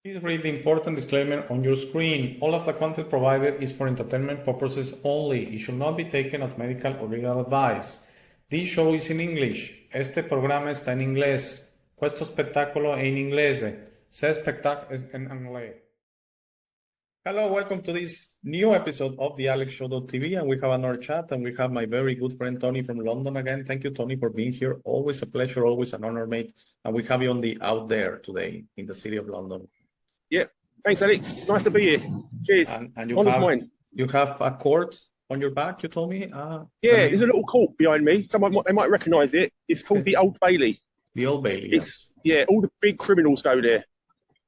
Please read the important disclaimer on your screen. All of the content provided is for entertainment purposes only. It should not be taken as medical or legal advice. This show is in English. Este programa está en inglés. Questo spettacolo è in inglese. Se spettacolo è in inglés. Hello, welcome to this new episode of the AlexShow.tv, and we have another chat, and we have my very good friend Tony from London again. Thank you, Tony, for being here. Always a pleasure, always an honor, mate. And we have you on the out there today in the city of London. Yeah, thanks, Alex. Nice to be here. Cheers. And you have a court on your back, you told me? Yeah, there's a little court behind me. They might recognise it. It's called the Old Bailey. The Old Bailey, yes. Yeah, all the big criminals go there.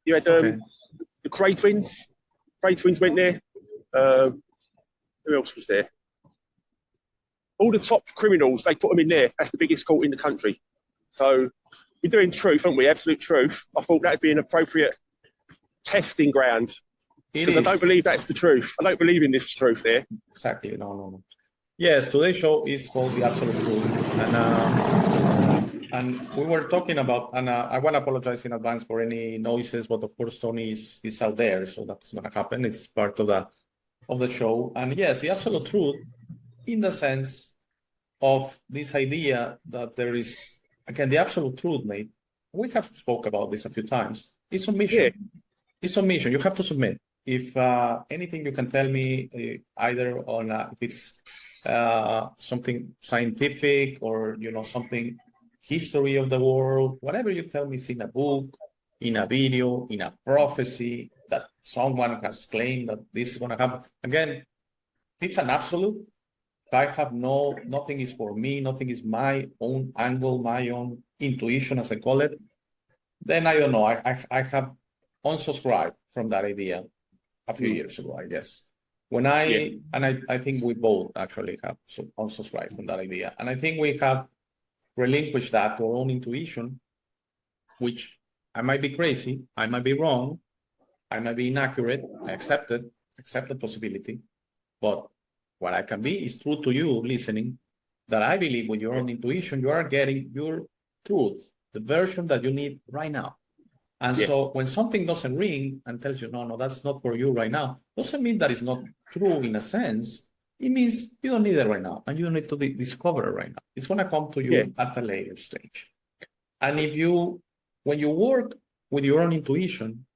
You had the Kray twins. Kray twins went there. Who else was there? All the top criminals, they put them in there. That's the biggest court in the country. So we're doing truth, aren't we? Absolute truth. I thought that'd be an appropriate testing ground. Because I don't believe that's the truth. I don't believe in this truth there. Exactly. No. Yes, today's show is called The Absolute Truth. And we were talking about, and I want to apologize in advance for any noises, but of course Tony is out there, so that's going to happen. It's part of the show. And yes, the absolute truth, in the sense of this idea that there is, again, the absolute truth, mate. We have spoke about this a few times. It's submission. Yeah. It's submission. You have to submit. If anything you can tell me, either on if it's something scientific or something history of the world, whatever you tell me is in a book, in a video, in a prophecy that someone has claimed that this is going to happen. Again, if it's an absolute, I have nothing is for me, nothing is my own angle, my own intuition, as I call it, then I don't know. I have unsubscribed from that idea a few years ago, I guess. I think we both actually have unsubscribed from that idea. And I think we have relinquished that to our own intuition, which I might be crazy, I might be wrong, I might be inaccurate, I accept the possibility, but what I can be is true to you listening, that I believe with your own intuition, you are getting your truth, the version that you need right now. And so when something doesn't ring and tells you, no, that's not for you right now, doesn't mean that it's not true in a sense. It means you don't need it right now, and you don't need to discover it right now. It's going to come to you at a later stage. And when you work with your own intuition,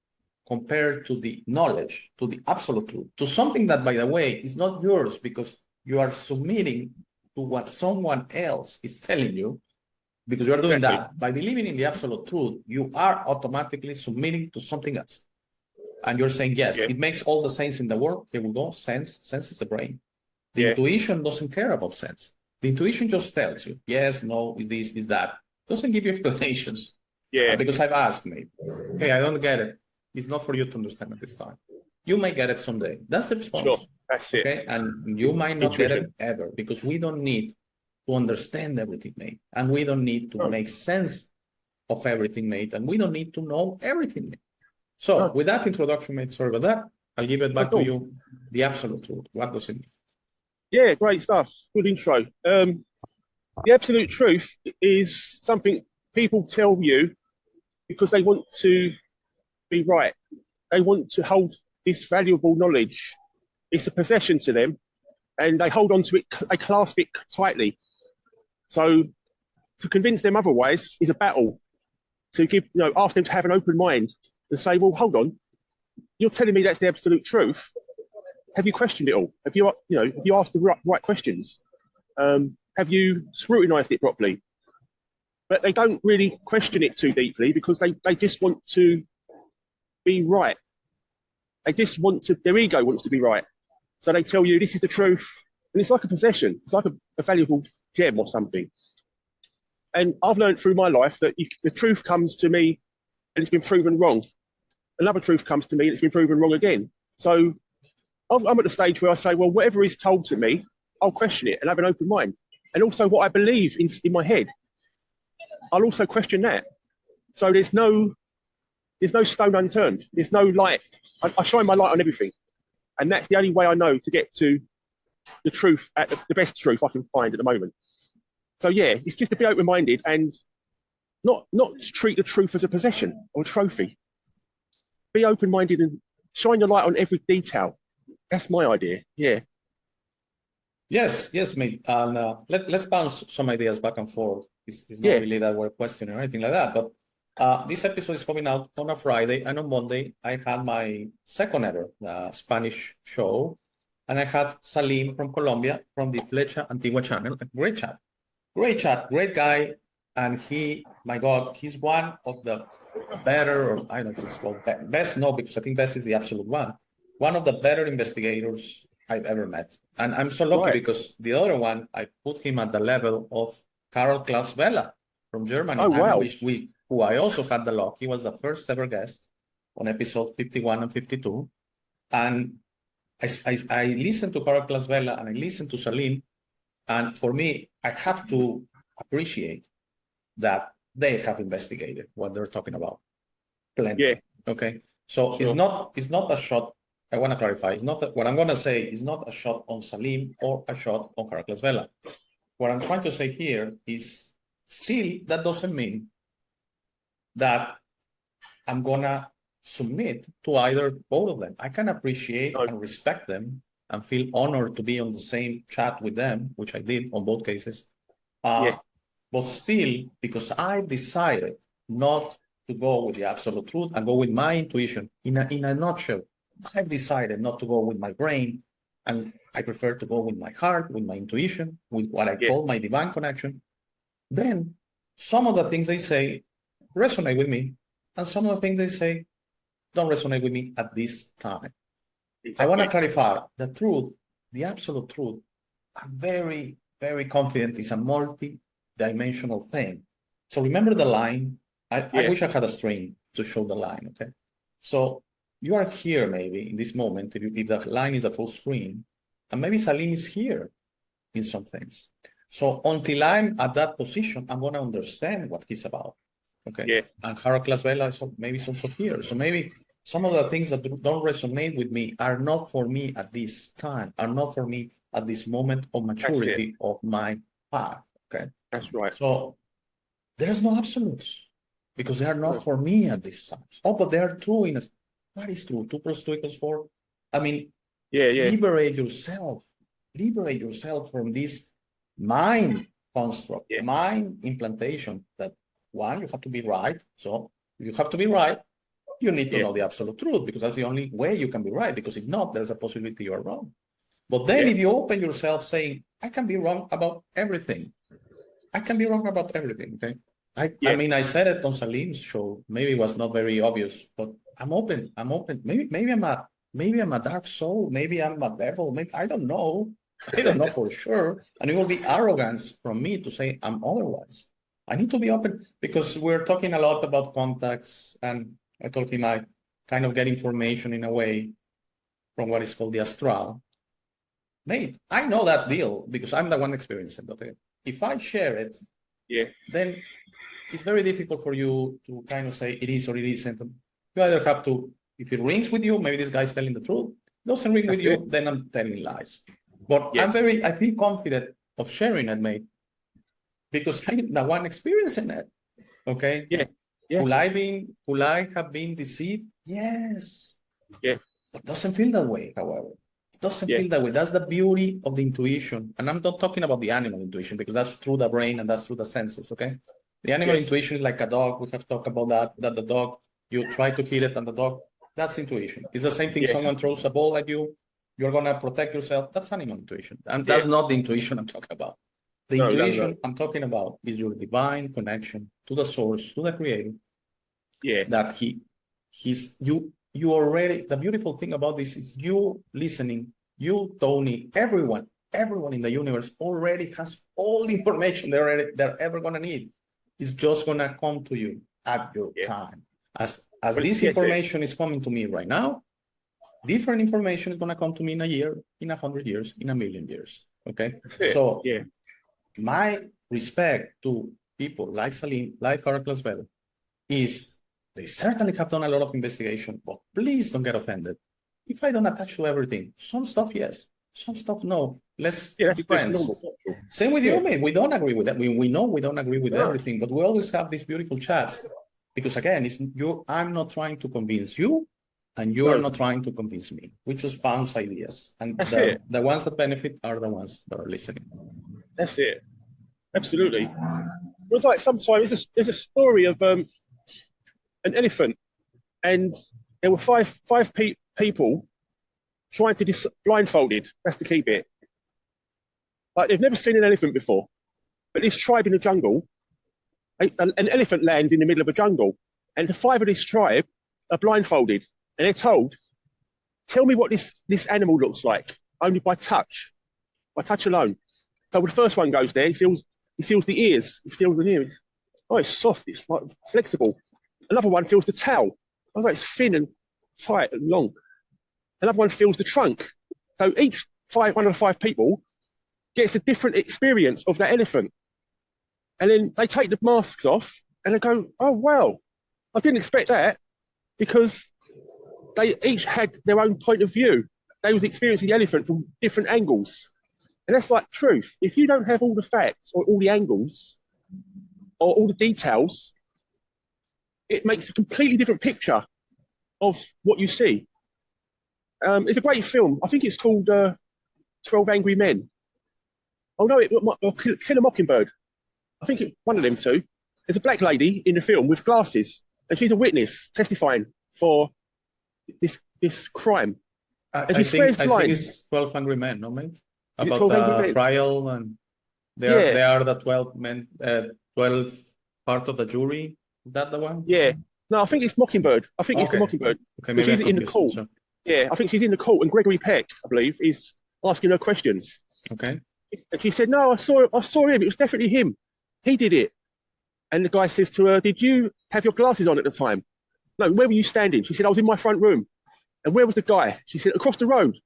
compared to the knowledge, to the absolute truth, to something that, by the way, is not yours because you are submitting to what someone else is telling you, because you are doing that. By believing in the absolute truth, you are automatically submitting to something else. And you're saying, yes, it makes all the sense in the world. Here we go. Sense is the brain. The intuition doesn't care about sense. The intuition just tells you, yes, no, is this, is that. Doesn't give you explanations. Because I've asked, maybe. Hey, I don't get it. It's not for you to understand at this time. You may get it someday. That's the response. Sure, that's it. Okay? And you might not get it ever, because we don't need to understand everything, mate. And we don't need to make sense of everything, mate. And we don't need to know everything, mate. So with that introduction, mate, sorry about that. I'll give it back to you. The absolute truth. What does it mean? Yeah, great stuff. Good intro. The absolute truth is something people tell you because they want to be right. They want to hold this valuable knowledge. It's a possession to them, and they hold on to it, they clasp it tightly. So to convince them otherwise is a battle. To ask them to have an open mind and say, well, hold on, you're telling me that's the absolute truth. Have you questioned it all? Have you asked the right questions? Have you scrutinized it properly? But they don't really question it too deeply because they just want to be right. They just their ego wants to be right. So they tell you this is the truth. And it's like a possession. It's like a valuable gem or something. And I've learned through my life that the truth comes to me and it's been proven wrong. Another truth comes to me and it's been proven wrong again. So I'm at the stage where I say, well, whatever is told to me, I'll question it and have an open mind. And also what I believe in my head, I'll also question that. So there's no stone unturned. There's no light. I shine my light on everything. And that's the only way I know to get to the truth, the best truth I can find at the moment. So yeah, it's just to be open-minded and not treat the truth as a possession or a trophy. be open-minded and shine your light on every detail. That's my idea. Yeah. Yes, mate. And let's bounce some ideas back and forth. It's not Yeah. really that we're questioning or anything like that. But this episode is coming out on a Friday, and on Monday I had my second ever Spanish show, and I had Salim from Colombia from the Flecha Antigua channel. Great chat, great guy, and my God, he's one of the better, or I don't know if it's called best, no, because I think best is the absolute one of the better investigators I've ever met. And I'm so lucky because the other one, I put him at the level of Karl Klaus Vela from Germany. Oh, wow. Who I also had the luck. He was the first ever guest on episode 51 and 52. And I listened to Karl Klaus Vela and I listened to Salim. And for me, I have to appreciate that they have investigated what they're talking about. Plenty. Yeah. Okay. So Sure. it's not a shot. I want to clarify. It's not what I'm going to say is not a shot on Salim or a shot on Karl Klaus Vela. What I'm trying to say here is still that doesn't mean that I'm going to submit to either both of them. I can appreciate and respect them and feel honored to be on the same chat with them, which I did on both cases. But still, because I decided not to go with the absolute truth and go with my intuition, in a nutshell, I've decided not to go with my brain, and I prefer to go with my heart, with my intuition, with what I call my divine connection. Then some of the things they say resonate with me, and some of the things they say don't resonate with me at this time. Exactly. I want to clarify the truth, the absolute truth. I'm very, very confident it's a multi-dimensional thing. So remember the line. I wish I had a string to show the line. Okay, so you are here maybe in this moment if the line is a full screen, and maybe Salim is here in some things. So until I'm at that position, I'm going to understand what he's about. Okay. Yeah. And Karl Klaus Vela is maybe also here. So maybe some of the things that don't resonate with me are not for me at this time, are not for me at this moment of maturity of my path. Okay. That's right. So there's no absolutes because they are not for me at this time. Oh, but they are true in a. What is true? 2 + 2 = 4. I mean, liberate yourself. Liberate yourself from this mind construct, mind implantation that one, you have to be right. So you have to be right. You need to know the absolute truth because that's the only way you can be right. Because if not, there's a possibility you are wrong. But then if you open yourself saying, I can be wrong about everything. I can be wrong about everything. Okay. I mean, I said it on Salim's show. Maybe it was not very obvious, but I'm open. Maybe I'm a dark soul. Maybe I'm a devil. Maybe I don't know. I don't know for sure. And it will be arrogance from me to say I'm otherwise. I need to be open because we're talking a lot about contacts, and I told him I kind of get information in a way from what is called the astral. Mate, I know that deal because I'm the one experiencing it. Okay? If I share it, then it's very difficult for you to kind of say it is or it isn't. You either have to, if it rings with you, maybe this guy's telling the truth. Doesn't ring with you, then I'm telling lies. But I feel confident of sharing it, mate, because I'm the one experiencing it. Okay. Will I have been deceived? Yes. But doesn't feel that way, however. It doesn't feel that way. That's the beauty of the intuition. And I'm not talking about the animal intuition because that's through the brain and that's through the senses. Okay. The animal intuition is like a dog. We have talked about that the dog, you try to kill it and the dog, that's intuition. It's the same thing. Someone throws a ball at you, you're going to protect yourself. That's animal intuition. And that's not the intuition I'm talking about. The intuition I'm talking about is your divine connection to the source, to the creator. That you already, the beautiful thing about this is you listening, you, Tony, everyone in the universe already has all the information they're ever going to need. It's just going to come to you at your time. As this information is coming to me right now, different information is going to come to me in a year, in 100 years, in 1,000,000 years. Okay. So my respect to people like Salim, like Karl Klaus Vela, is they certainly have done a lot of investigation, but please don't get offended. If I don't attach to everything, some stuff, yes, some stuff, no. Let's be friends. Same with you, mate. We don't agree with that. We know we don't agree with everything, but we always have these beautiful chats. Because again, I'm not trying to convince you. And you are No. not trying to convince me. We just bounce ideas. And That's it. the ones that benefit are the ones that are listening. That's it. Absolutely. It was like sometimes there's a story of an elephant, and there were five people trying to blindfolded. That's the key bit. Like they've never seen an elephant before, but this tribe in the jungle, an elephant lands in the middle of a jungle, and the five of this tribe are blindfolded, and they're told, "Tell me what this animal looks like, only by touch alone." So the first one goes there, he feels the ears, he feels the ears. Oh, it's soft, it's flexible. Another one feels the tail. Oh, it's thin and tight and long. Another one feels the trunk. So each one of the five people gets a different experience of that elephant. And then they take the masks off and they go, "Oh, wow, I didn't expect that," because they each had their own point of view. They was experiencing the elephant from different angles. And that's like truth. If you don't have all the facts or all the angles or all the details, it makes a completely different picture of what you see. It's a great film. I think it's called 12 Angry Men. Oh, no, Kill a Mockingbird. I think it's one of them two. There's a black lady in the film with glasses, and she's a witness testifying for this crime. And she swears I blind. think it's 12 Angry Men, no, mate? Is it About 12 Angry the Men? trial, and Yeah. they are the 12 men, 12 part of the jury. Is that the one? Yeah. No, I think it's Mockingbird. I think it's the Okay. Mockingbird. Okay, But maybe she's I'm in the confused. court. Yeah, I think she's in the court, and Gregory Peck, I believe, is asking her questions. Okay. And she said, "No, I saw him. It was definitely him. He did it." And the guy says to her, "Did you have your glasses on at the time?" "No, where were you standing?" She said, "I was in my front room." "And where was the guy?" She said, "Across the road."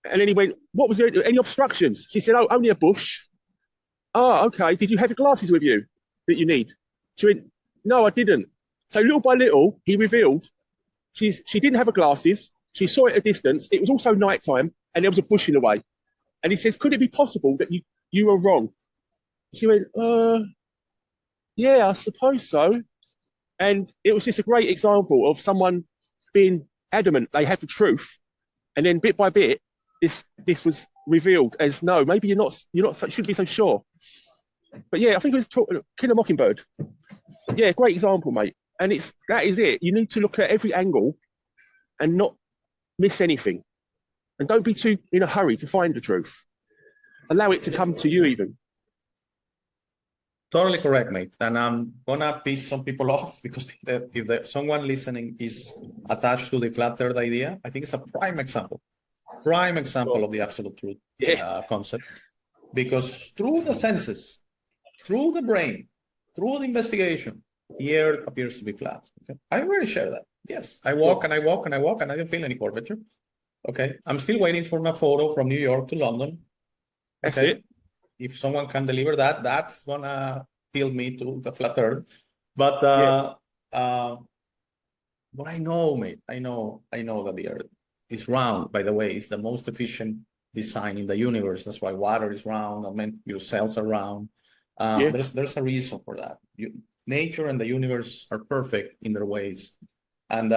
And then he went, "What was there? Any obstructions?" She said, "Oh, only a bush." "Ah, okay. Did you have your glasses with you that you need?" She went, "No, I didn't." So little by little, he revealed she didn't have her glasses. She saw it at a distance. It was also nighttime, and there was a bush in the way. And he says, "Could it be possible that you were wrong?" She went, "Yeah, I suppose so." And it was just a great example of someone being adamant they had the truth, and then bit by bit, this was revealed as, no, maybe you're not shouldn't be so sure. But yeah, I think it was Kill a Mockingbird. Yeah, great example, mate. And that is it. You need to look at every angle and not miss anything. And don't be too in a hurry to find the truth. Allow it to come to you even. Totally correct, mate. And I'm gonna piss some people off because if someone listening is attached to the flat earth idea, I think it's a prime example of the absolute truth concept. Because through the senses, through the brain, through the investigation, the earth appears to be flat. Okay, I already share that. Yes, I walk and I walk and I walk and I don't feel any curvature. Okay, I'm still waiting for my photo from New York to London. That's Okay, it. if someone can deliver that, that's gonna tilt me to the flat earth. But but I know, mate. I know that the earth is round. By the way, it's the most efficient design in the universe. That's why water is round. I mean, your cells are round. There's a reason for that. Nature and the universe are perfect in their ways, and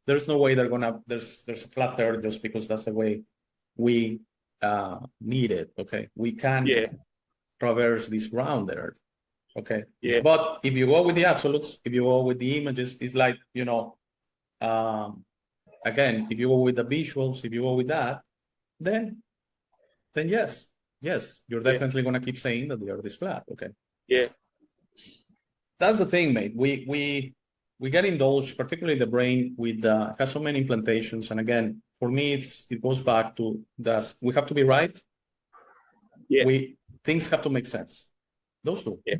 there's no way there's a flat earth just because that's the way we need it. Okay, we can traverse this round earth. Okay, but if you go with the absolutes, if you go with the images, it's like, again, if you go with the visuals, if you go with that, then yes, you're definitely gonna keep saying that the earth is flat. Okay. Yeah. That's the thing, mate. We get indulged, particularly the brain, with has so many implantations. And again, for me, it goes back to we have to be right. Yeah. Things have to make sense. Those two. Yeah.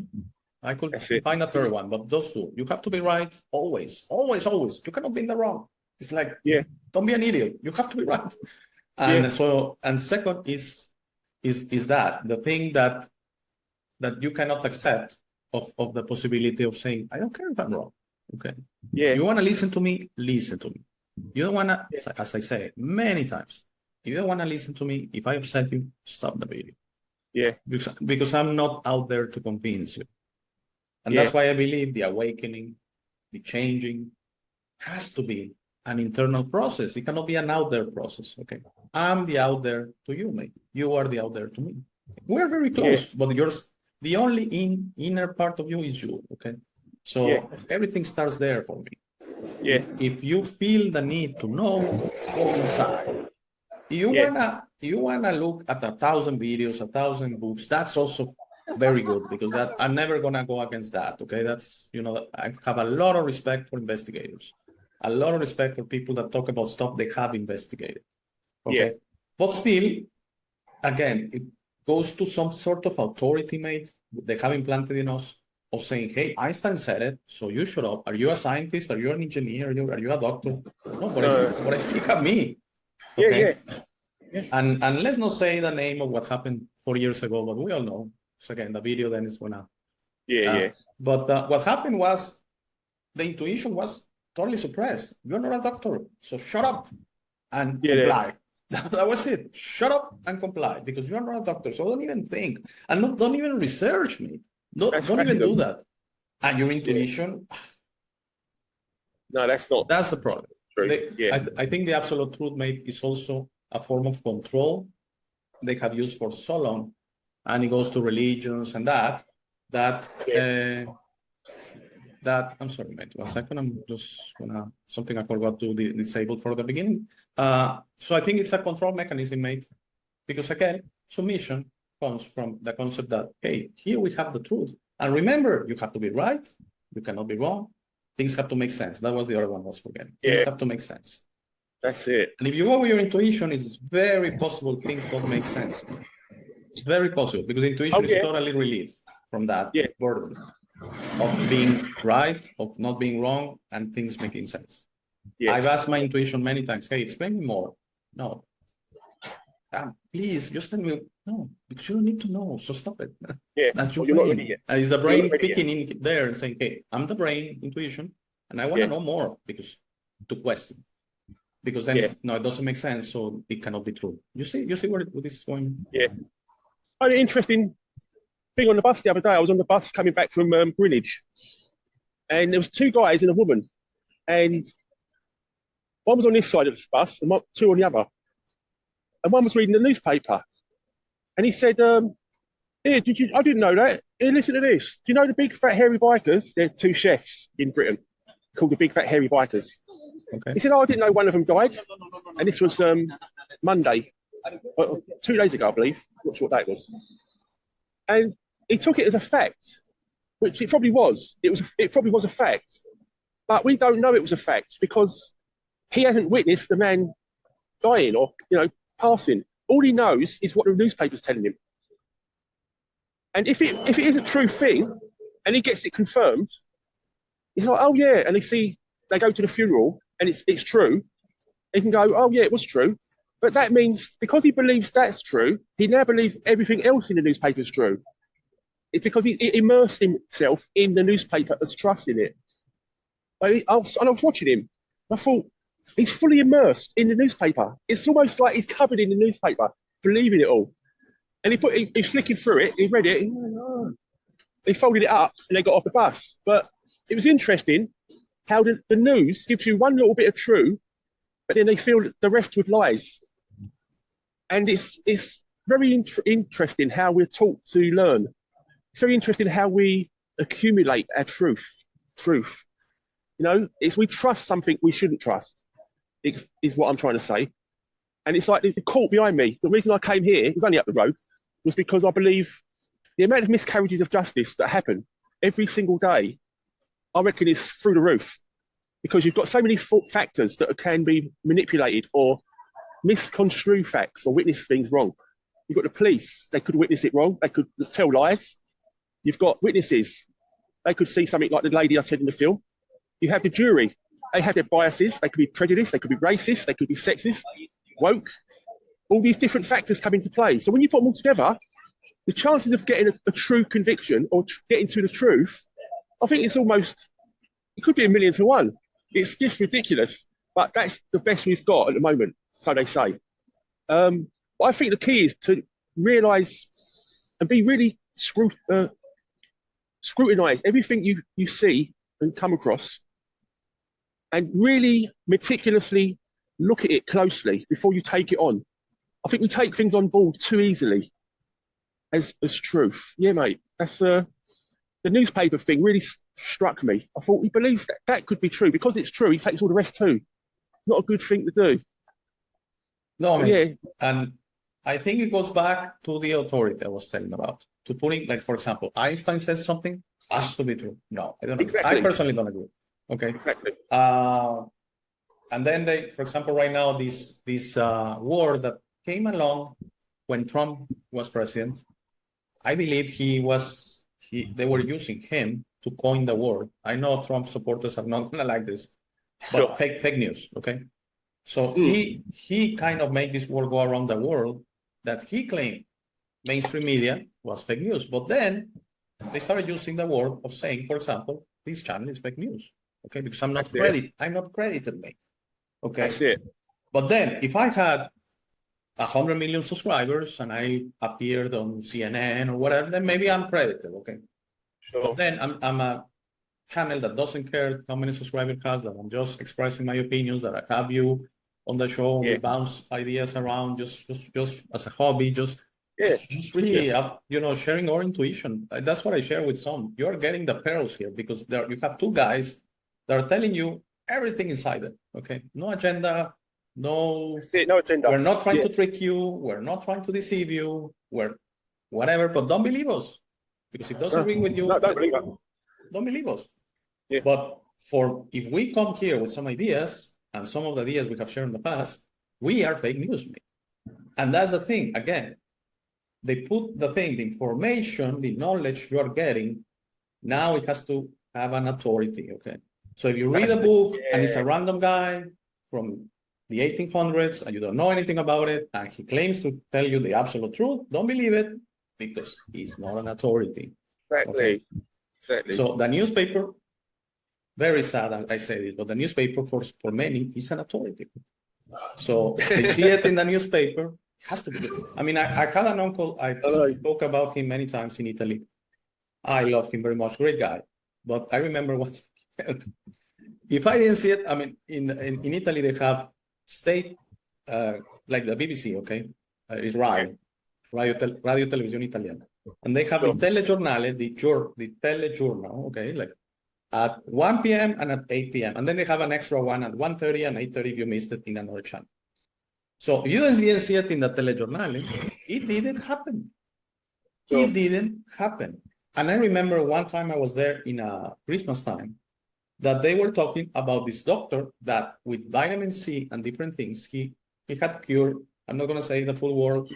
I could find a third one, but those two. You have to be right always, always, always. You cannot be in the wrong. It's like, don't be an idiot. You have to be right. And and second is that the thing that you cannot accept of the possibility of saying, I don't care if I'm wrong. Okay. Yeah. You want to listen to me? Listen to me. You don't want to, as I say many times, if you don't want to listen to me, if I upset you, stop the video. Yeah. Because I'm not out there to convince you. And that's why I believe the awakening, the changing, has to be an internal process. It cannot be an out there process. Okay. I'm the out there to you, mate. You are the out there to me. We're very close, but yours, the only inner part of you is you. Okay. So everything starts there for me. Yeah. If you feel the need to know, go inside. You wanna look at 1,000 videos, 1,000 books. That's also very good because that I'm never gonna go against that. Okay, that's I have a lot of respect for investigators, a lot of respect for people that talk about stuff they have investigated. Okay, but still, again, it goes to some sort of authority, mate. They have implanted in us of saying, "Hey, Einstein said it, so you shut up. Are you a scientist? Are you an engineer? Are you a doctor? No, but I still have me." Okay. And let's not say the name of what happened 4 years ago, but we all know. So again, the video then is gonna. But what happened was the intuition was totally suppressed. You're not a doctor, so shut up and comply. That was it. Shut up and comply because you're not a doctor. So don't even think and don't even research me. Don't even do that. And your intuition. No, that's not. That's the problem. I think the absolute truth, mate, is also a form of control they have used for so long, and it goes to religions and that I'm sorry, mate. 1 second. I'm just gonna something I forgot to disable for the beginning. So I think it's a control mechanism, mate, because again, submission comes from the concept that hey, here we have the truth, and remember, you have to be right, you cannot be wrong. Things have to make sense. That was the other one I was forgetting. Things have to make sense. That's it. And if you go with your intuition, it's very possible things don't make sense. It's very possible because intuition is totally relieved from that burden of being right, of not being wrong, and things making sense. I've asked my intuition many times, hey, explain me more. No. Please, just tell me. No, because you don't need to know, so stop it. That's your brain. It's the brain picking in there and saying, hey, I'm the brain, intuition, and I want to know more because to question. Because then it doesn't make sense, so it cannot be true. You see where this is going? Yeah. An interesting thing on the bus the other day. I was on the bus coming back from Greenwich, and there was 2 guys and a woman, and one was on this side of the bus and 2 on the other, and one was reading the newspaper, and he said, "Here, I didn't know that. Here, listen to this. Do you know the Big Fat Hairy Bikers? They're 2 chefs in Britain called the Big Fat Hairy Bikers." Okay. He said, "Oh, I didn't know one of them died," and this was Monday, 2 days ago, I believe. Not sure what day it was. And he took it as a fact, which it probably was. It probably was a fact, but we don't know it was a fact because he hasn't witnessed the man dying or passing. All he knows is what the newspaper's telling him. And if it is a true thing, and he gets it confirmed, he's like, "Oh yeah," and they go to the funeral and it's true. He can go, "Oh yeah, it was true." But that means because he believes that's true, he now believes everything else in the newspaper is true. It's because he immersed himself in the newspaper as trust in it. And I was watching him. I thought, he's fully immersed in the newspaper. It's almost like he's covered in the newspaper, believing it all. And he's flicking through it, he read it, he folded it up, and they got off the bus. But it was interesting how the news gives you one little bit of truth, but then they fill the rest with lies. And it's very interesting how we're taught to learn. It's very interesting how we accumulate our truth. We trust something we shouldn't trust, is what I'm trying to say. And it's like the court behind me. The reason I came here, it was only up the road, was because I believe the amount of miscarriages of justice that happen every single day, I reckon is through the roof. Because you've got so many factors that can be manipulated or misconstrue facts or witness things wrong. You've got the police, they could witness it wrong, they could tell lies. You've got witnesses, they could see something like the lady I said in the film. You have the jury, they have their biases, they could be prejudiced, they could be racist, they could be sexist, woke. All these different factors come into play. So when you put them all together, the chances of getting a true conviction or getting to the truth, I think it could be 1,000,000 to 1. It's just ridiculous, but that's the best we've got at the moment, so they say. But I think the key is to realise and be really scrutinise everything you see and come across, and really meticulously look at it closely before you take it on. I think we take things on board too easily as truth. Yeah, mate. That's the newspaper thing really struck me. I thought he believes that could be true because it's true. He takes all the rest too. It's not a good thing to do. No, I But mean, yeah, and I think it goes back to the authority I was telling about. To putting, like, for example, Einstein says something has to be true. No, I don't agree. I exactly, personally don't agree. Okay. exactly. And then they, for example, right now, this word that came along when Trump was president, I believe they were using him to coin the word. I know Trump supporters are not gonna like this, but Sure. fake news, okay? So Mm. he kind of made this word go around the world that he claimed mainstream media was fake news. But then they started using the word of saying, for example, this channel is fake news, okay? Because I'm not credited, mate. Okay. That's it. But then if I had 100 million subscribers and I appeared on CNN or whatever, then maybe I'm credited, okay? But Sure. then I'm a channel that doesn't care how many subscribers it has, that I'm just expressing my opinions, that I have you on the show, Yeah. we bounce ideas around just as a hobby, just Yeah. really sharing our intuition. That's what I share with some. You're getting the pearls here because you have two guys that are telling you everything inside it. Okay, no agenda, no. That's it. No agenda. We're not trying to Yes. trick you. We're not trying to deceive you. We're whatever, but don't believe us because it doesn't ring with you. No, don't believe that. Don't believe us. Yeah. But if we come here with some ideas and some of the ideas we have shared in the past, we are fake news, mate. And that's the thing. Again, they put the information, the knowledge you are getting, now it has to have an authority, okay? So if you read a book and it's a random guy from the 1800s and you don't know anything about it and he claims to tell you the absolute truth, don't believe it because he's not an authority. Exactly. Okay? Exactly. So the newspaper, very sad I say this, but the newspaper for many is an authority. So they see it in the newspaper, it has to be good. I mean, I had an uncle, I spoke about him many times in Italy. I loved him very much, great guy. But I remember what, if I didn't see it, I mean, in Italy they have state, like the BBC, okay? It's Radio Televisione Italiana. And they have the telegiornale, the telejournal, okay? Like at 1 p.m. and at 8 p.m. And then they have an extra one at 1:30 and 8:30 if you missed it in another channel. So you didn't see it in the telegiornale. It didn't happen. It didn't happen. And I remember one time I was there in Christmas time that they were talking about this doctor that with vitamin C and different things, he had cured, I'm not going to say the full word,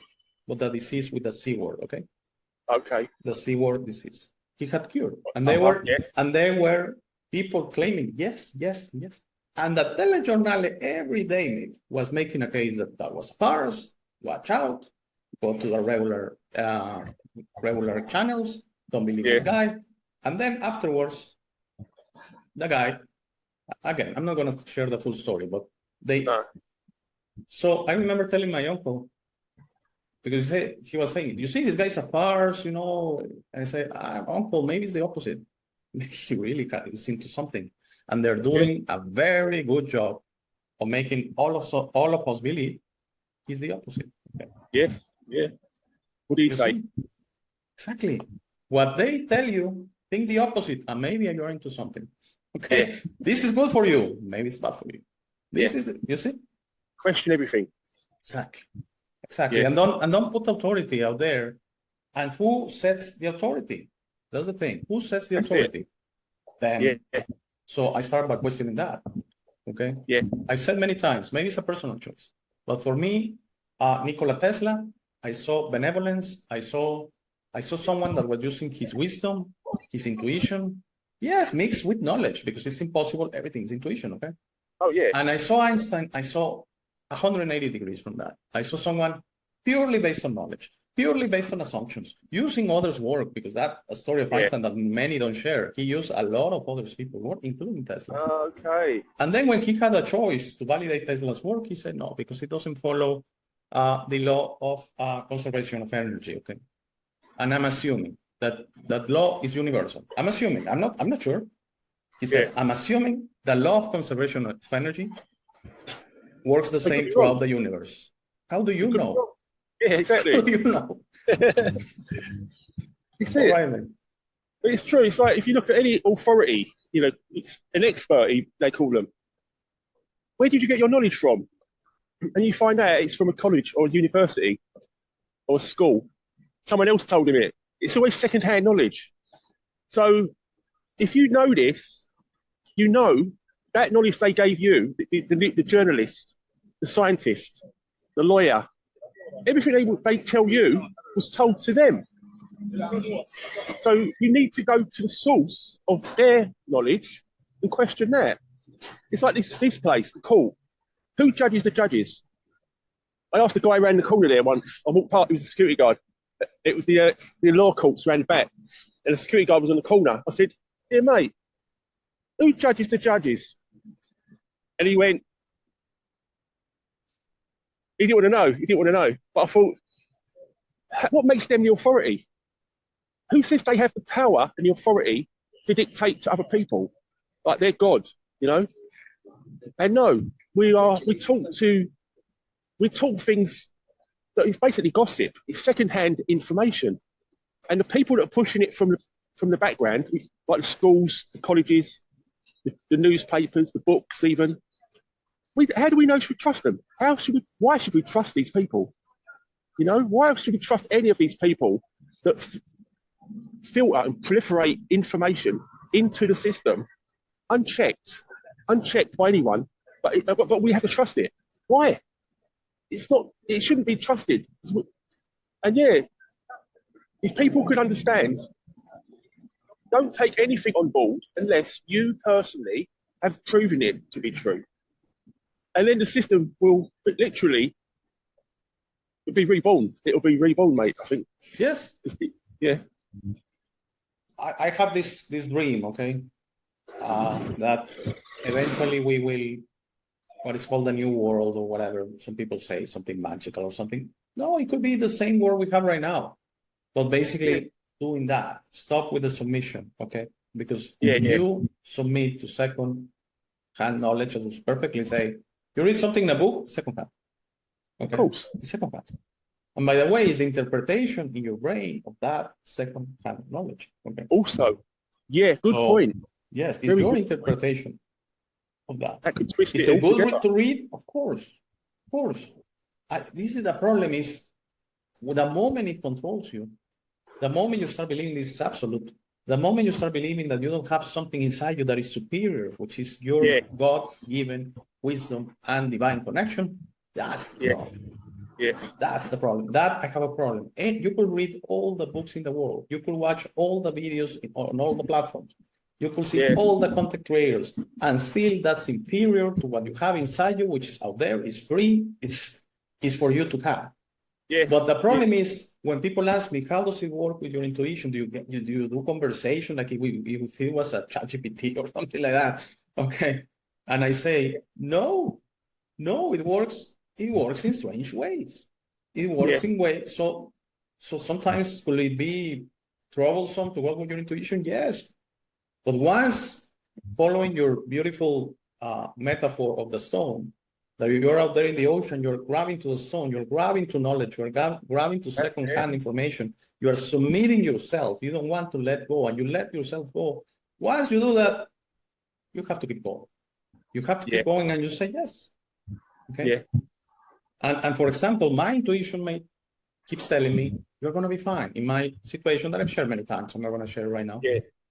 but the disease with the C word, okay? Okay. The C word disease. He had cured. And there were people claiming, yes. And the telegiornale every day was making a case that was SARS, watch out, go to the regular channels, don't believe this guy. And then afterwards, the guy, again, I'm not going to share the full story, but so I remember telling my uncle, because he was saying, you see, this guy's a farce, and I say, uncle, maybe it's the opposite. Maybe he really is into something. And they're doing a very good job of making all of us believe he's the opposite. Okay. Yes, yeah. What do you say? Exactly. What they tell you, think the opposite, and maybe you're into something. Okay. Yes. This is good for you. Maybe it's bad for you. This is, you see? Question everything. Exactly. Yeah. And don't put authority out there. And who sets the authority? That's the thing. Who sets the authority? Then. So I start by questioning that. Okay. Yeah. I've said many times, maybe it's a personal choice. But for me, Nikola Tesla, I saw benevolence. I saw someone that was using his wisdom, his intuition. Yes, mixed with knowledge, because it's impossible. Everything's intuition, okay? Oh, yeah. And I saw Einstein. I saw 180 degrees from that. I saw someone purely based on knowledge, purely based on assumptions, using others' work, because that's a story of Einstein that many don't share. He used a lot of other people's work, including Tesla's. Okay. And then when he had a choice to validate Tesla's work, he said no, because it doesn't follow the law of conservation of energy, okay? And I'm assuming that law is universal. I'm assuming. I'm not sure. He said, I'm assuming the law of conservation of energy works the They could same be throughout wrong. the universe. How do you They could be know? wrong. Yeah, How exactly. do you know? It's All it. right, then. But it's true. It's like if you look at any authority, you know, it's an expert, they call them. Where did you get your knowledge from? And you find out it's from a college or a university or a school. Someone else told him it. It's always second-hand knowledge. So if you know this, you know that knowledge they gave you, the journalist, the scientist, the lawyer, everything they tell you was told to them. So you need to go to the source of their knowledge and question that. It's like this place, the court. Who judges the judges? I asked the guy around the corner there once. I walked past, he was a security guard. It was the law courts around the back. And the security guard was on the corner. I said, "Dear mate, who judges the judges?" And he went, he didn't want to know. He didn't want to know. But I thought, what makes them the authority? Who says they have the power and the authority to dictate to other people? Like they're God, you know? And no, we talk things that is basically gossip. It's second-hand information. And the people that are pushing it from the background, like the schools, the colleges, the newspapers, the books even, how do we know should we trust them? Why should we trust these people? You know, why should we trust any of these people that filter and proliferate information into the system unchecked by anyone, but we have to trust it? Why? It shouldn't be trusted. And yeah, if people could understand, don't take anything on board unless you personally have proven it to be true. And then the system will literally be reborn. It'll be reborn, mate, I think. Yes. Yeah. I have this dream, okay, that eventually we will, what is called the new world or whatever. Some people say something magical or something. No, it could be the same world we have right now. But basically doing that, stop with the submission, okay? Because you submit to second-hand knowledge, as you perfectly say, you read something in a book, second-hand. Okay? Of course. Second-hand. And by the way, it's the interpretation in your brain of that second-hand knowledge. Okay. Also, good point. Yes, it's your interpretation of that. That could twist Is it it good altogether. to read? Of course. This is the problem is, the moment it controls you, the moment you start believing this is absolute, the moment you start believing that you don't have something inside you that is superior, which is your God-given wisdom and divine connection, that's the problem. Yes. That's the problem. That I have a problem. And you could read all the books in the world. You could watch all the videos on all the platforms. You could see all the content creators, and still that's inferior to what you have inside you, which is out there. It's free. It's for you to have. Yes. But the problem is when people ask me, how does it work with your intuition? Do you do conversation like if it was a ChatGPT or something like that? Okay. And I say, no, it works. It works in strange ways. It works in ways. So sometimes could it be troublesome to work with your intuition? Yes. But once following your beautiful metaphor of the stone, that you're out there in the ocean, you're grabbing to the stone, you're grabbing to knowledge, you're grabbing to second-hand information, you are submitting yourself. You don't want to let go, and you let yourself go. Once you do that, you have to keep going. You have to keep going, and you say yes. Okay. Yeah. And for example, my intuition keeps telling me, you're going to be fine. In my situation that I've shared many times, I'm not going to share it right now.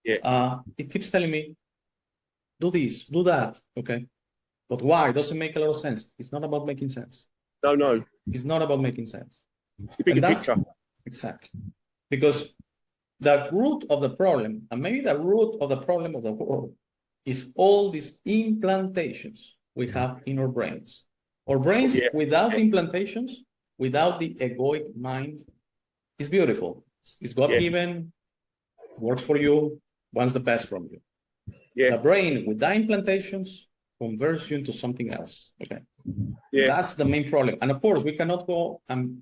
It keeps telling me, do this, do that. Okay. But why? It doesn't make a lot of sense. It's not about making sense. No. It's not about making sense. It's the bigger picture. Exactly. Because the root of the problem, and maybe the root of the problem of the world, is all these implantations we have in our brains. Our brains without implantations, without the egoic mind, is beautiful. It's God-given, works for you, wants the best from you. The brain with the implantations converts you into something else. Okay. That's the main problem. And of course, we cannot go and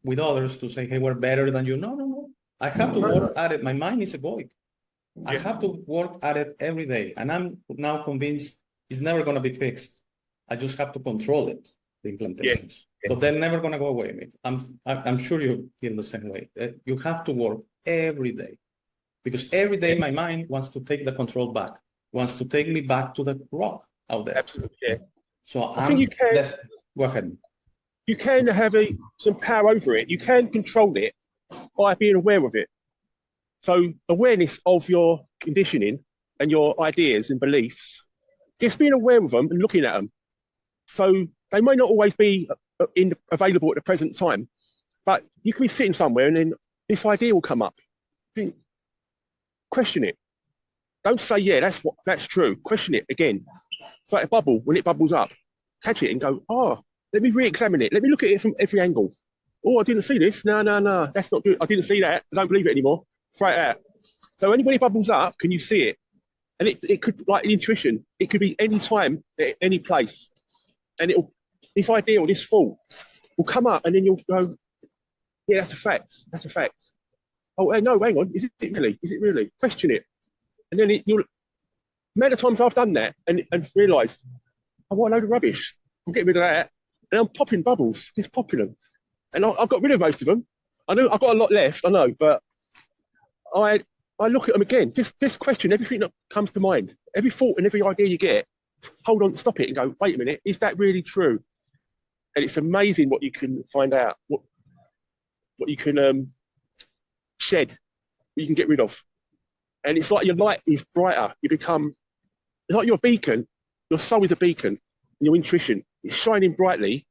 with others to say, hey, we're better than you. No. I have to work at it. My mind is egoic. I have to work at it every day. And I'm now convinced it's never going to be fixed. I just have to control it, the implantations. But they're never going to go away, mate. I'm sure you feel the same way. You have to work every day. Because every day my mind wants to take the control back, wants to take me back to the rock out there. Absolutely, yeah. So I think you can. Go ahead. You can have some power over it. You can control it by being aware of it. So awareness of your conditioning and your ideas and beliefs, just being aware of them and looking at them. So they may not always be available at the present time, but you can be sitting somewhere and then this idea will come up. Think, question it. Don't say, yeah, that's true. Question it again. It's like a bubble. When it bubbles up, catch it and go, oh, let me re-examine it. Let me look at it from every angle. Oh, I didn't see this. No, that's not good. I didn't see that. I don't believe it anymore. Throw it out. So anybody bubbles up, can you see it? And it could, like intuition, it could be any time, any place. And this idea or this thought will come up and then you'll go, yeah, that's a fact. That's a fact. Oh, no, hang on. Is it really? Is it really? Question it. And then you'll, amount of times I've done that and realised, oh, what a load of rubbish. I'm getting rid of that. And I'm popping bubbles, just popping them. And I've got rid of most of them. I know I've got a lot left, I know, but I look at them again. Just question everything that comes to mind. Every thought and every idea you get, hold on, stop it and go, wait a minute, is that really true? And it's amazing what you can find out, what you can shed, what you can get rid of. And it's like your light is brighter. It's like you're a beacon. Your soul is a beacon. And your intuition is shining brightly,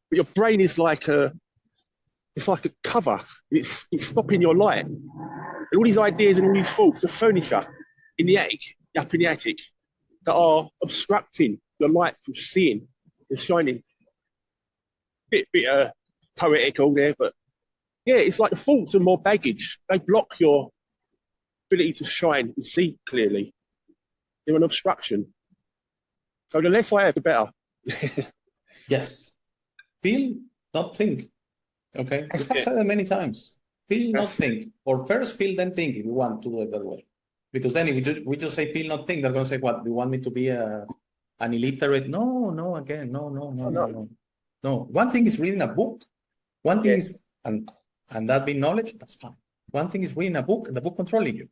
but your brain is like it's like a cover. It's stopping your light. And all these ideas and all these thoughts of furniture in the attic, up in the attic, that are obstructing your light from seeing and shining. Bit poetical there, but yeah, it's like the thoughts are more baggage. They block your ability to shine and see clearly. They're an obstruction. So the less I have, the better. Yes. Feel, not think. Okay? We have said it many times. Feel, not think. Or first feel, then think if you want to do it that way. Because then if we just say feel, not think, they're going to say, what, do you want me to be an illiterate? No, again, no. No. One thing is reading a book. One thing is, and that being knowledge, that's fine. One thing is reading a book and the book controlling you.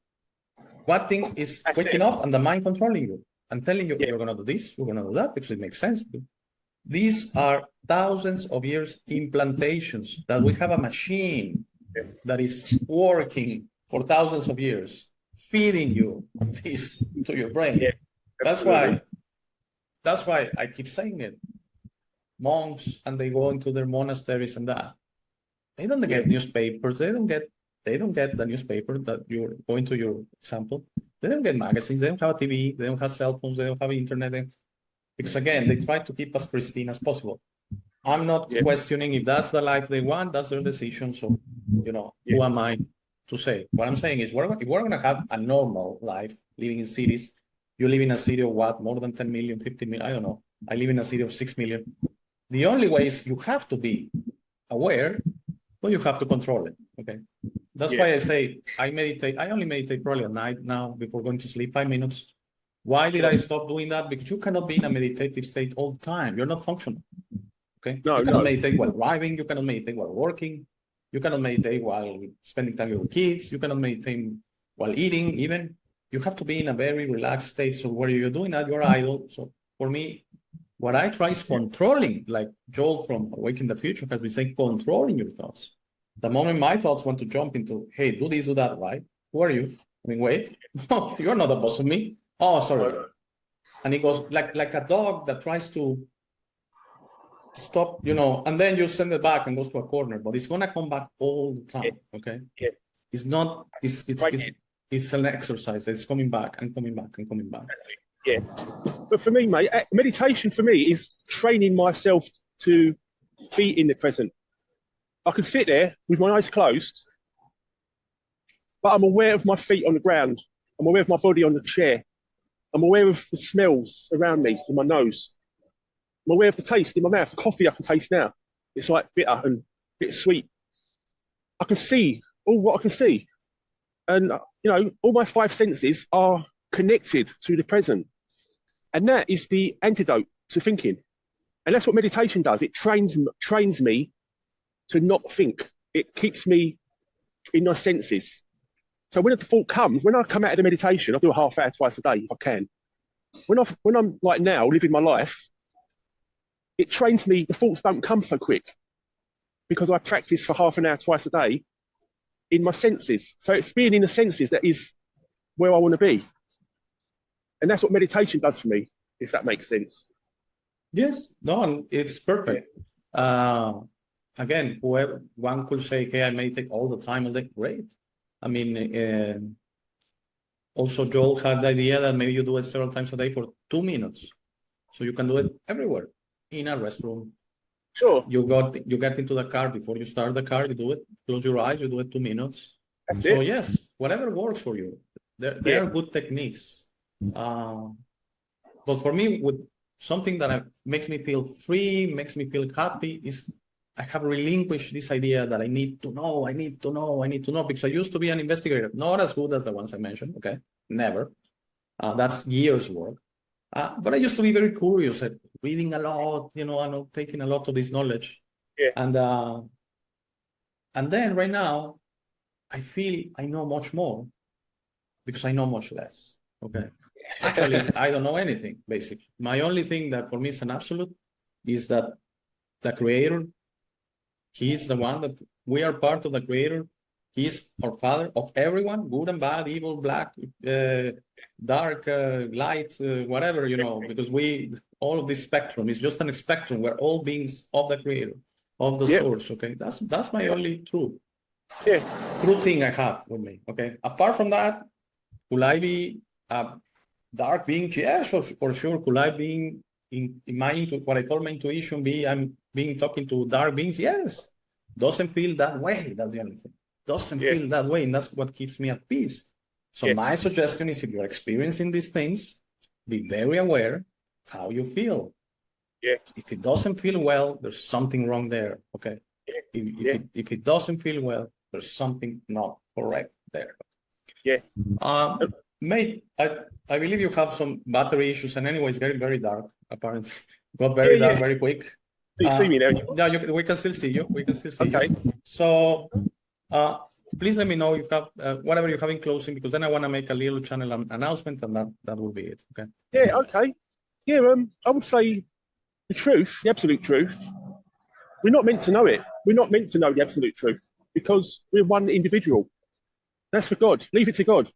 One thing is waking up and the mind controlling you and telling you, you're going to do this, you're going to do that, because it makes sense. These are thousands of years implantations that we have a machine that is working for thousands of years, feeding you this to your brain. Yeah, that's why I keep saying it. Monks, and they go into their monasteries and that. They don't get newspapers. They don't get the newspaper that you're going to your example. They don't get magazines. They don't have a TV. They don't have cell phones. They don't have internet. Because again, they try to keep as pristine as possible. I'm not questioning if that's the life they want. That's their decision. So, who am I to say? What I'm saying is, if we're going to have a normal life, living in cities, you live in a city of what, more than 10 million, 50 million, I don't know. I live in a city of 6 million. The only way is you have to be aware, but you have to control it. Okay. That's why I say I meditate. I only meditate probably at night now before going to sleep, 5 minutes. Why did I stop doing that? Because you cannot be in a meditative state all the time. You're not functional. Okay. You cannot meditate while driving. You cannot meditate while working. You cannot meditate while spending time with your kids. You cannot meditate while eating even. You have to be in a very relaxed state. So where you're doing that, you're idle. So for me, what I try is controlling, like Joel from Awaken the Future has been saying, controlling your thoughts. The moment my thoughts want to jump into, hey, do this, do that, right? Who are you? I mean, wait, no, you're not the boss of me. Oh, sorry. And it goes like a dog that tries to stop, and then you send it back and goes to a corner, but it's going to come back all the time, okay? Yeah. It's not, it's an exercise. It's coming back and coming back and coming back. Yeah. But for me, mate, meditation for me is training myself to be in the present. I can sit there with my eyes closed, but I'm aware of my feet on the ground. I'm aware of my body on the chair. I'm aware of the smells around me in my nose. I'm aware of the taste in my mouth. The coffee I can taste now. It's like bitter and a bit sweet. I can see all what I can see. And, all my five senses are connected to the present. And that is the antidote to thinking. And that's what meditation does. It trains me to not think. It keeps me in my senses. So when the thought comes, when I come out of the meditation, I do a half hour twice a day if I can. When I'm like now living my life, it trains me. The thoughts don't come so quick because I practice for half an hour twice a day in my senses. So it's being in the senses that is where I want to be. And that's what meditation does for me, if that makes sense. Yes, no, and it's perfect. Again, one could say, "Okay, I meditate all the time." Great. I mean, also Joel had the idea that maybe you do it several times a day for 2 minutes, so you can do it everywhere. In a restroom, Sure. you get into the car before you start the car. You do it. Close your eyes. You do it 2 minutes. That's So it. yes, whatever works for you. There are good techniques. But for me, with something that makes me feel free, makes me feel happy, is I have relinquished this idea that I need to know, because I used to be an investigator, not as good as the ones I mentioned, okay? Never. That's years' work. But I used to be very curious at reading a lot, and taking a lot of this knowledge. Yeah. And then right now, I feel I know much more because I know much less, okay? Actually, I don't know anything, basically. My only thing that for me is an absolute is that the Creator, He is the one that we are part of the Creator. He is our Father of everyone, good and bad, evil, black, dark, light, whatever, because all of this spectrum is just a spectrum. We're all beings of the Creator, of the Source, okay? That's my only true thing I have with me, okay? Apart from that, could I be dark being? Yes, for sure. Could I be in my what I call my intuition I'm being talking to dark beings? Yes. Doesn't feel that way. That's the only thing. Doesn't feel that way, and that's what keeps me at peace. So my suggestion is, if you're experiencing these things, be very aware how you feel. Yeah. If it doesn't feel well, there's something wrong there. Okay. If it doesn't feel well, there's something not correct there. Yeah. Mate, I believe you have some battery issues, and anyway, it's getting very dark, apparently. Got very dark very quick. You see me now? Yeah, we can still see you. Okay. You. So, please let me know if you have whatever you have in closing, because then I want to make a little channel announcement, and that will be it. Okay. Yeah. Okay. Yeah. I would say the truth, the absolute truth. We're not meant to know it. We're not meant to know the absolute truth because we're one individual. That's for God. Leave it to God,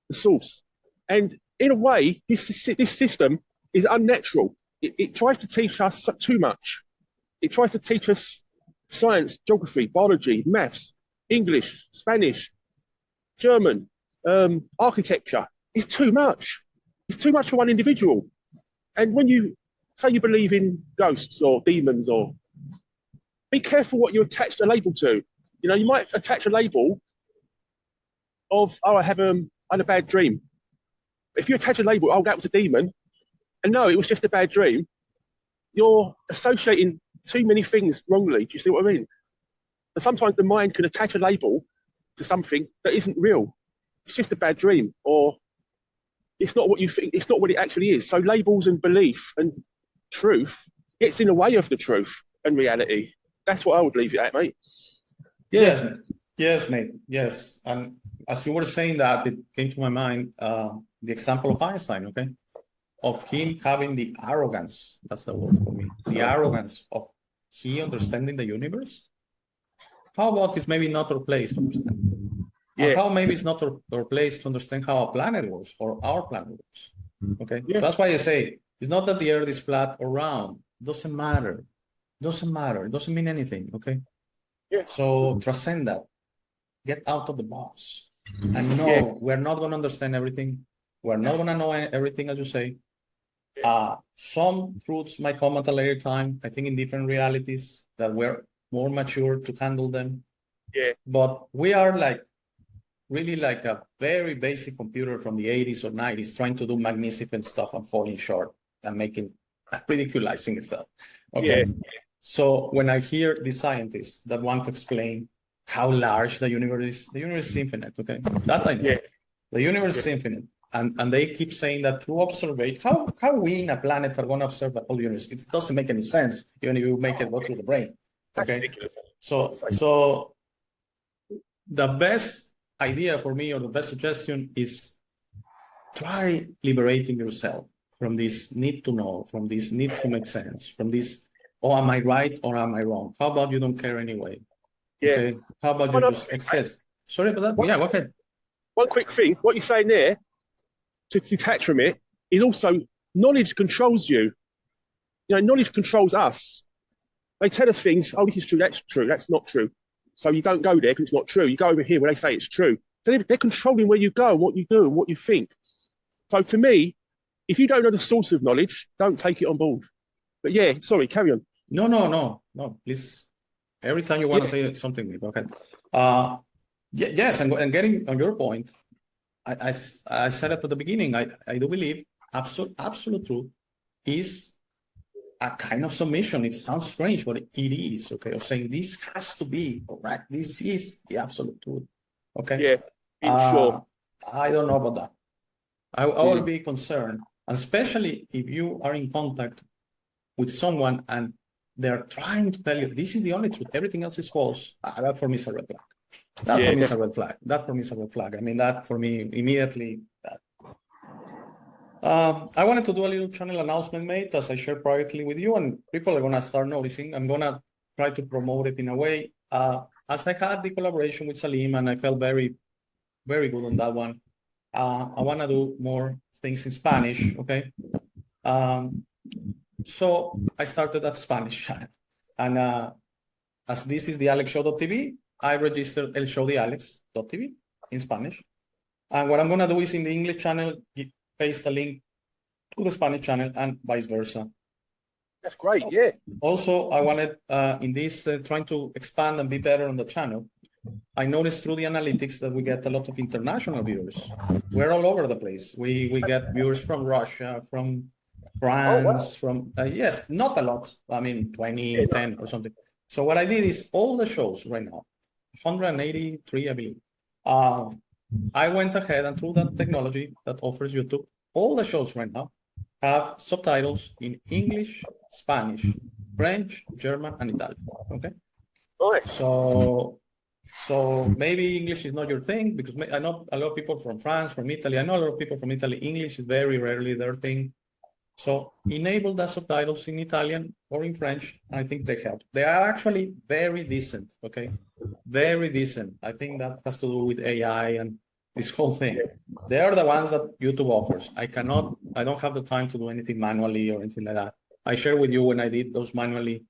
the source. And in a way, this system is unnatural. It tries to teach us too much. It tries to teach us science, geography, biology, maths, English, Spanish, German, architecture. It's too much. It's too much for one individual. And when you say you believe in ghosts or demons, or be careful what you attach a label to. You might attach a label of, I had a bad dream. If you attach a label, that was a demon, and no, it was just a bad dream, you're associating too many things wrongly. Do you see what I mean? And sometimes the mind can attach a label to something that isn't real. It's just a bad dream, or it's not what you think, it's not what it actually is. So labels and belief and truth gets in the way of the truth and reality. That's what I would leave it at, mate. Yeah. Yes, mate. Yes. And as you were saying that, it came to my mind the example of Einstein, okay? Of him having the arrogance, that's the word for me, the arrogance of he understanding the universe. How about it's maybe not our place to understand? Or how maybe it's not our place to understand how a planet works or our planet works, okay? So that's why I say, it's not that the earth is flat or round. Doesn't matter. It doesn't mean anything, okay? So transcend that. Get out of the box. And no, we're not going to understand everything. We're not going to know everything, as you say. Some truths might come at a later time, I think, in different realities that we're more mature to handle them. But we are really like a very basic computer from the 80s or 90s trying to do magnificent stuff and falling short and ridiculizing itself. Okay. So when I hear the scientists that want to explain how large the universe is. The universe is infinite, okay? That I know. Yeah. The universe is infinite. And they keep saying that through observation, how we in a planet are going to observe the whole universe? It doesn't make any sense, even if you make it go through the brain. That's Okay. ridiculous. So the best idea for me, or the best suggestion, is try liberating yourself from this need to know, from this needs to make sense, from this, oh, am I right or am I wrong? How about you don't care anyway? Yeah. Okay. How about you just exist? Sorry about that. Yeah, go ahead. One quick thing, what you're saying there, to detach from it, is also knowledge controls you. You know, knowledge controls us. They tell us things, oh, this is true, that's not true. So you don't go there because it's not true. You go over here where they say it's true. So they're controlling where you go, and what you do, and what you think. So to me, if you don't know the source of knowledge, don't take it on board. But yeah, sorry, carry on. No, please. Every time you want to say something, go ahead. Yes, and getting on your point, I said it at the beginning. I do believe absolute truth is a kind of submission. It sounds strange, but it is, okay, of saying this has to be correct. This is the absolute truth. Okay. Yeah, being sure. I don't know about that. I will be concerned, and especially if you are in contact with someone and they're trying to tell you this is the only truth, everything else is false. That for me is a red flag. That for me is a red flag. That for me is a red flag. I mean, that for me immediately. I wanted to do a little channel announcement, mate, as I shared privately with you, and people are gonna start noticing. I'm gonna try to promote it in a way. As I had the collaboration with Salim, and I felt very, very good on that one. I wanna do more things in Spanish. Okay. So I started that Spanish channel, and as this is the AlexShow.tv, I registered El Show de Alex.tv in Spanish. And what I'm going to do is in the English channel, paste a link to the Spanish channel and vice versa. That's great, yeah. Also, I wanted, in this, trying to expand and be better on the channel, I noticed through the analytics that we get a lot of international viewers. We're all over the place. We get viewers from Russia, from France, from, yes, not a lot. I mean, 20, 10 or something. So what I did is all the shows right now, 183, I believe. I went ahead and through that technology that offers YouTube, all the shows right now have subtitles in English, Spanish, French, German, and Italian. Okay. Nice. So maybe English is not your thing, because I know a lot of people from France, from Italy. I know a lot of people from Italy. English is very rarely their thing. So enable the subtitles in Italian or in French. I think they help. They are actually very decent. Okay, very decent. I think that has to do with AI and this whole thing. They are the ones that YouTube offers. I don't have the time to do anything manually or anything like that. I shared with you when I did those manually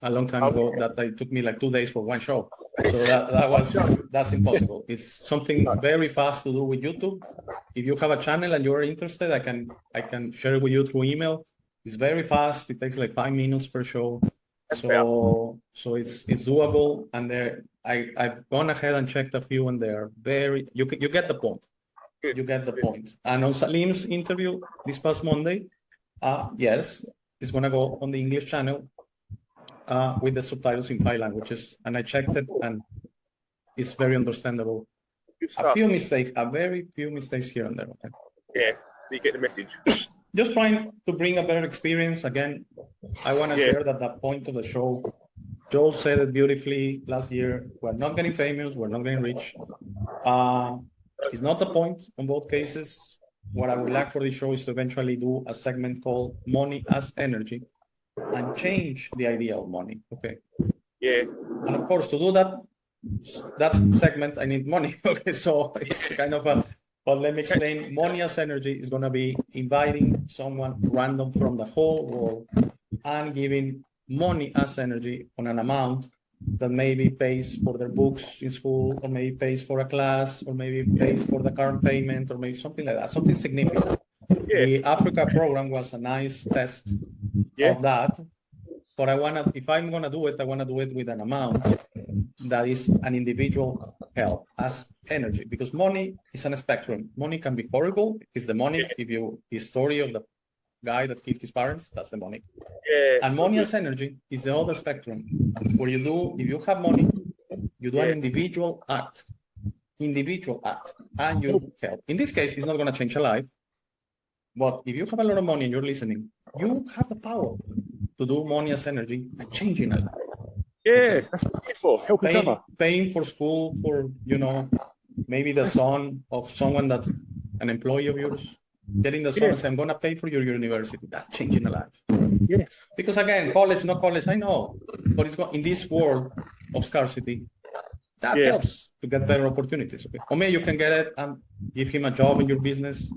a long time ago that it took me like 2 days for one show. So that's impossible. It's something very fast to do with YouTube. If you have a channel and you're interested, I can share it with you through email. It's very fast. It takes like 5 minutes per show. So it's doable. And I've gone ahead and checked a few, and they're very, you get the point. You get the point. And on Salim's interview this past Monday, yes, it's gonna go on the English channel with the subtitles in 5 languages. And I checked it, and it's very understandable. A very few mistakes here and there. Okay? Yeah, you get the message. Just trying to bring a better experience. Again, I want to share that the point of the show, Joel said it beautifully last year, we're not getting famous, we're not getting rich. It's not the point in both cases. What I would like for this show is to eventually do a segment called Money as Energy and change the idea of money. Okay. Yeah. And of course, to do that segment, I need money. Okay, so it's kind of but let me explain. Money as Energy is going to be inviting someone random from the whole world and giving money as energy on an amount that maybe pays for their books in school, or maybe pays for a class, or maybe pays for the car payment, or maybe something like that, something significant. Yeah. The Africa program was a nice test of that. But if I'm going to do it, I want to do it with an amount that is an individual help as energy, because money is on a spectrum. Money can be horrible. It's the money. If the story of the guy that killed his parents, that's the money. Yeah. And money as energy is the other spectrum, where if you have money, You do an individual act, and you help. In this case, it's not going to change a life. But if you have a lot of money and you're listening, you have the power to do money as energy by changing a life. Yeah, that's what we're here for. Help each other. Paying for school for, maybe the son of someone that's an employee of yours. Getting the son and say, I'm going to pay for your university. That's changing a life. Yes. Because again, college, no college, I know. But it's in this world of scarcity, that helps to get better opportunities. Okay? Or maybe you can get it and give him a job in your business.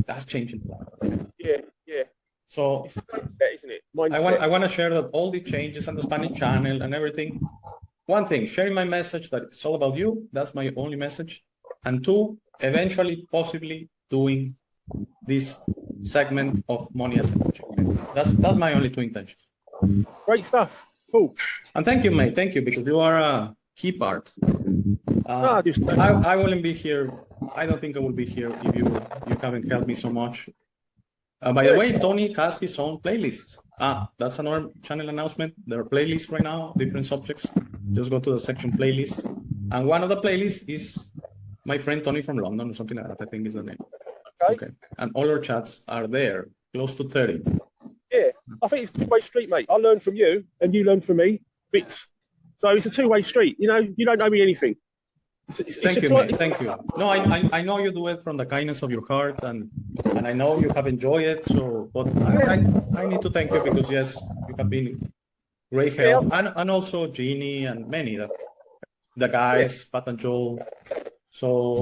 That's changing the life. Yeah. So it's a mindset, isn't it? Mindset. I want to share that all the changes on the Spanish channel and everything. One thing, sharing my message that it's all about you. That's my only message. And two, eventually, possibly doing this segment of money as energy. That's my only two intentions. Great stuff. Cool. And thank you, mate. Thank you, because you are a key part. I wouldn't be here. I don't think I will be here if you haven't helped me so much. By the way, Tony has his own playlists. That's another channel announcement. There are playlists right now, different subjects. Just go to the section playlist. And one of the playlists is my friend Tony from London, or something like that, I think is the name. Okay. And all our chats are there, close to 30. Yeah, I think it's a two-way street, mate. I learn from you, and you learn from me bits. So it's a two-way street. You don't know me anything. Thank you, mate. Thank you. No, I know you do it from the kindness of your heart, and I know you have enjoyed it. So, but I need to thank you because yes, you have been great help, and also Jeannie and many the guys, Pat and Joel. So,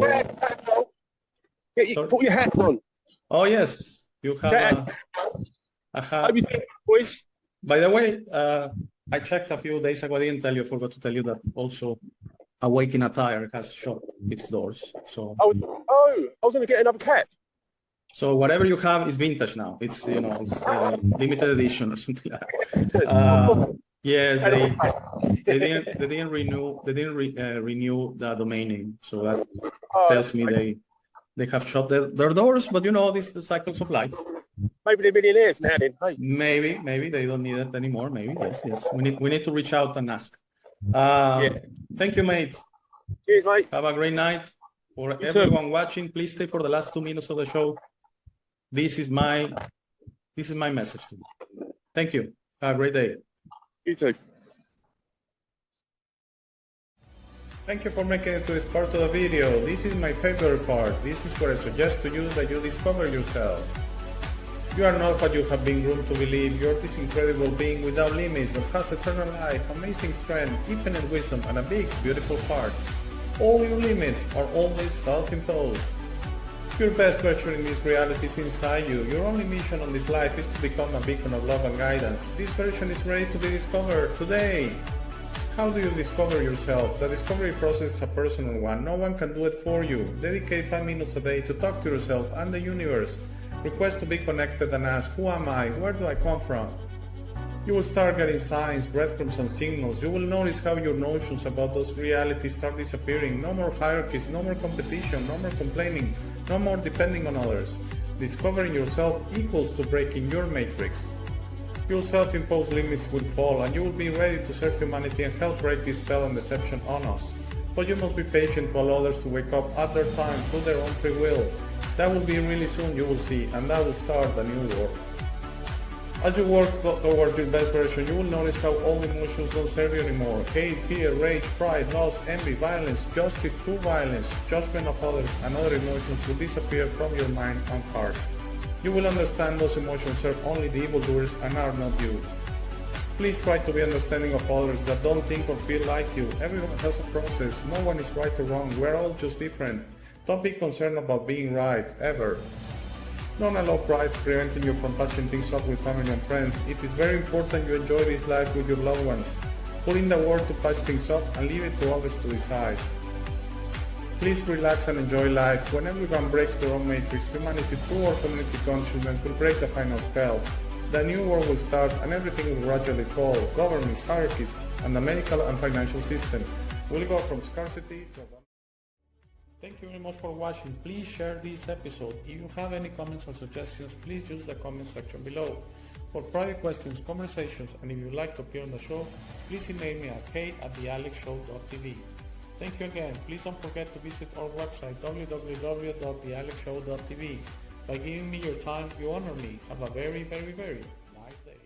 put your hat on. Oh yes, you have a hat. Boys. By the way, I checked a few days ago. I didn't tell you. I forgot to tell you that also. Awaken Attire has shut its doors. So I was going to get another cap. So whatever you have is vintage now. It's it's limited edition or something like that. Yes, they didn't renew the domain name. So that tells me they have shut their doors. But this is the cycles of life. Maybe they're millionaires now. Then hey. Maybe they don't need it anymore. Maybe yes. We need to reach out and ask. Thank you, mate. Cheers, mate. Have a great night. For everyone watching, please stay for the last 2 minutes of the show. This is my message to you. Thank you. Have a great day. You too. Thank you for making it to this part of the video. This is my favorite part. This is where I suggest to you that you discover yourself. You are not what you have been groomed to believe. You are this incredible being without limits that has eternal life, amazing strength, infinite wisdom, and a big, beautiful heart. All your limits are always self-imposed. Your best version in this reality is inside you. Your only mission on this life is to become a beacon of love and guidance. This version is ready to be discovered today. How do you discover yourself? The discovery process is a personal one. No one can do it for you. Dedicate 5 minutes a day to talk to yourself and the universe. Request to be connected and ask, who am I? Where do I come from? You will start getting signs, breadcrumbs and signals. You will notice how your notions about those realities start disappearing. No more hierarchies, no more competition, no more complaining, no more depending on others. Discovering yourself equals to breaking your matrix. Your self-imposed limits will fall and you will be ready to serve humanity and help break this spell and deception on us. But you must be patient to allow others to wake up at their time through their own free will. That will be really soon, you will see, and that will start a new world. As you work towards your best version, you will notice how all emotions don't serve you anymore. Hate, fear, rage, pride, loss, envy, violence, justice, true violence, judgment of others, and other emotions will disappear from your mind and heart. You will understand those emotions serve only the evildoers and are not you. Please try to be understanding of others that don't think or feel like you. Everyone has a process. No one is right or wrong. We're all just different. Don't be concerned about being right, ever. Don't allow pride preventing you from touching things up with family and friends. It is very important you enjoy this life with your loved ones. Put in the work to patch things up and leave it to others to decide. Please relax and enjoy life. When everyone breaks their own matrix, humanity through our community consciousness will break the final spell. The new world will start and everything will gradually fall. Governments, hierarchies, and the medical and financial system will go from scarcity to abundance. Thank you very much for watching. Please share this episode. If you have any comments or suggestions, please use the comment section below. For private questions, conversations, and if you'd like to appear on the show, please email me at hey@thealexshow.tv. Thank you again. Please don't forget to visit our website www.thealexshow.tv. By giving me your time, you honor me. Have a very, very, very nice day.